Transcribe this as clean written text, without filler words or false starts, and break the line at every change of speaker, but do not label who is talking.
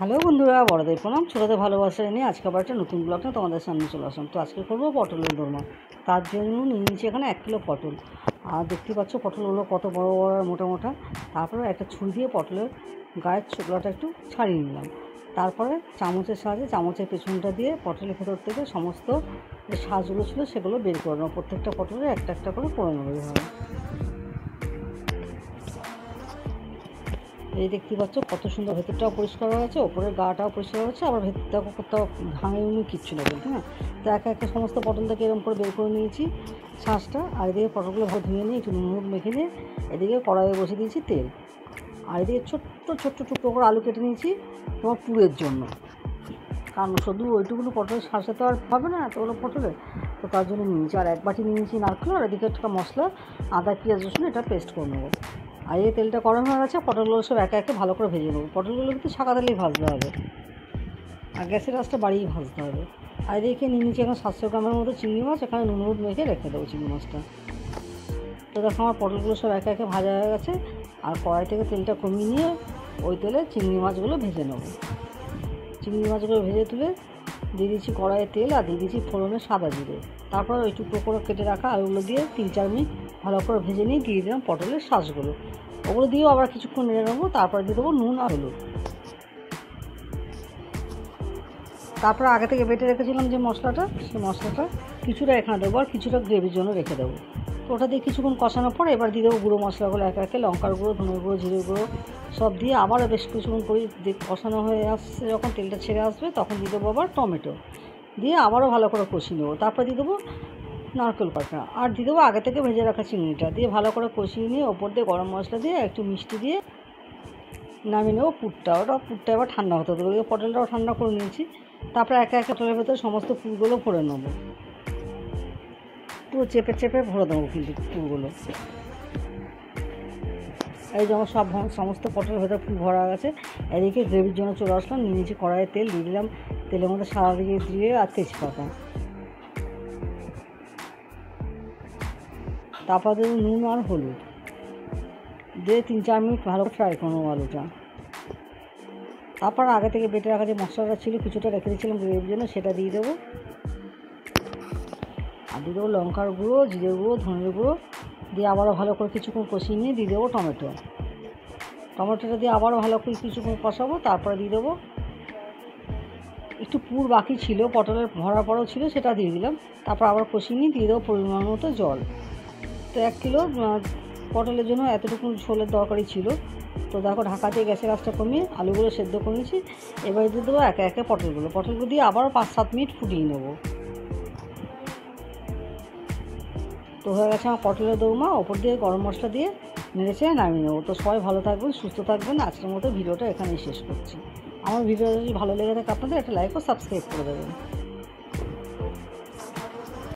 Hello বন্ধুরা, বড়দের প্রণাম, ছোটোদের ভালোবাসা নিয়ে আজকে আবার একটা নতুন ব্লগ নিয়ে তোমাদের সামনে চলে আসলাম। তো আজকে করবো পটলের দোরমা। তার জন্য নিয়ে নিচ্ছি এখানে 1 কিলো পটল। আর দেখতে পাচ্ছ পটলগুলো কত বড় বড় আর মোটা মোটা। তারপরে একটা ছুরি দিয়ে পটলের গায়ের ছোকলাটা একটু ছাড়িয়ে নিলাম। তারপরে চামচের সাহায্যে চামচের পেছনটা দিয়ে পটলের ভেতর থেকে সমস্ত যে শাঁসগুলো ছিল সেগুলো বের করে নেবো। প্রত্যেকটা পটলে একটা একটা করে নেবো এভাবে। এই দেখতে পাচ্ছ কত সুন্দর, ভেতরটাও পরিষ্কার হয়ে গেছে, ওপরের গাটাও পরিষ্কার হচ্ছে, আবার ভেতরটা কোথাও ভাঙেনি কিচ্ছু নেই। হ্যাঁ, তো একা একটা সমস্ত পটল থেকে এরকম করে বের করে নিয়েছি শাঁসটা। আর এদিকে পটলগুলো ভালো ধুয়ে নিয়ে একটু নুন মেখে নিয়ে এদিকে কড়াইয়ে বসে দিয়েছি তেল। আর এদিকে ছোট্ট ছোট্ট টুকরো করে আলু কেটে নিয়েছি তোমার পুরের জন্য, কারণ শুধু ওইটুকুনো পটলের শাঁসে তো আর হবে না এতগুলো পটলে, তো তার জন্য নিয়েছি। আর 1 বাটি নিয়েছি নারকেল, আর এদিকে একটা মশলা আদা পেঁয়াজ রসুন এটা পেস্ট করে নেবো। আর এই তেলটা গরম হয়ে গেছে, পটলগুলো সব একে একে ভালো করে ভেজে নেবো। পটলগুলো কিন্তু ছাকা তেলেই ভাজতে হবে, আর গ্যাসের আঁচটা বাড়িয়ে ভাজতে হবে। আর এদিকে নিয়ে নিচ্ছি এখন 700 গ্রামের মতো চিংড়ি মাছ, এখানে নুন হলুদ মেখে রেখে দেবো চিংড়ি মাছটা। তো দেখো আমার পটলগুলো সব একে একে ভাজা হয়ে গেছে। আর কড়াই থেকে তেলটা কমিয়ে নিয়ে ওই তেলে চিংড়ি মাছগুলো ভেজে নেবো। চিংড়ি মাছগুলো ভেজে তুলে দিয়ে দিচ্ছি কড়াইয়ে তেল, আর দিয়ে দিচ্ছি ফোড়নে সাদা জিরে। তারপর ওই টুকরো করে কেটে রাখা আলুগুলো দিয়ে 3-4 মিনিট ভালো করে ভেজে নিয়ে দিয়ে দিলাম পটলের শাঁসগুলো। ওগুলো দিয়েও আবার কিছুক্ষণ নেড়ে নেবো। তারপরে দিয়ে দেবো নুন আর হলুদ। তারপরে আগে থেকে বেটে রেখেছিলাম যে মশলাটা, সেই মশলাটা কিছুটা এখানে দেবো আর কিছুটা গ্রেভির জন্য রেখে দেবো। তো ওটা দিয়ে কিছুক্ষণ কষানোর পর এবার দিয়ে দেবো গুঁড়ো মশলাগুলো একে একে, লঙ্কার গুঁড়ো, ধনের গুঁড়ো, জিরে গুঁড়ো সব দিয়ে আবারও বেশ কিছুক্ষণ করে কষানো হয়ে আসছে, যখন তেলটা ছেড়ে আসবে তখন দিয়ে দেবো আবার টমেটো দিয়ে আবারও ভালো করে কষিয়ে নেবো। তারপর দিয়ে দেবো নারকেল পাতা, আর দিয়ে দেবো আগে থেকে ভেজে রাখা চিংড়িটা দিয়ে ভালো করে কষিয়ে নিয়ে ওপর দিয়ে গরম মশলা দিয়ে একটু মিষ্টি দিয়ে নামিয়ে নেবো। পুরটা এবার ঠান্ডা হতে দেবো। পটলটাও ঠান্ডা করে নিয়েছি। তারপরে একে একে পটলের ভেতরে সমস্ত পুরগুলো ভরে নেবো, পুরো চেপে চেপে ভরে দেবো কিন্তু পুরগুলো। এই যেমন সমস্ত পটলের ভেতরে পুর ভরা গেছে। এদিকে গ্রেভির জন্য চলে আসলাম, নিয়ে নিয়েছি কড়াইয়ে তেল, দিয়ে দিলাম তেলের মধ্যে সাদা দিয়ে আর তেজপাতা। তারপর দেবো নুন আর হলুদ দিয়ে 3-4 মিনিট ভালো করে ফ্রাই করবো আলুটা। তারপর আগে থেকে বেটে রাখা যে মশলাটা ছিল কিছুটা রেখে দিয়েছিলাম গ্রেভির জন্য, সেটা দিয়ে দেবো। আর দিয়ে দেবো লঙ্কার গুঁড়ো, জিরে গুঁড়ো, ধনের গুঁড়ো দিয়ে আবারও ভালো করে কিছুক্ষণ কষিয়ে নিয়ে দিয়ে দেবো টমেটোটা দিয়ে আবারও ভালো করে কিছুক্ষণ কষাবো। তারপরে দিয়ে দেবো একটু পুর বাকি ছিল, পটলের ভরার পরেও ছিল, সেটা দিয়ে দিলাম। তারপর আবার কষিয়ে নিয়ে দিয়ে দেবো পরিমাণ মতো জল। তো 1 কিলো পটলের জন্য এতটুকু ঝোলের দরকারই ছিল। তো দেখো ঢাকা দিয়ে গ্যাসের আঁচটা কমিয়ে আলুগুলো সেদ্ধ করে নিয়েছি। এবার দিয়ে দেবো একে একে পটলগুলো দিয়ে আবারও 5-7 মিনিট ফুটিয়ে নেবো। তো হয়ে গেছে আমার পটলের দোরমা। ওপর দিয়ে গরম মশলা দিয়ে নেড়েছে নামিয়ে নেবো। তো সবাই ভালো থাকবেন, সুস্থ থাকবেন। আজকের মতো ভিডিওটা এখানেই শেষ করছি। আমার ভিডিওটা যদি ভালো লেগে থাকে আপনাদের একটা লাইক ও সাবস্ক্রাইব করে দেবেন।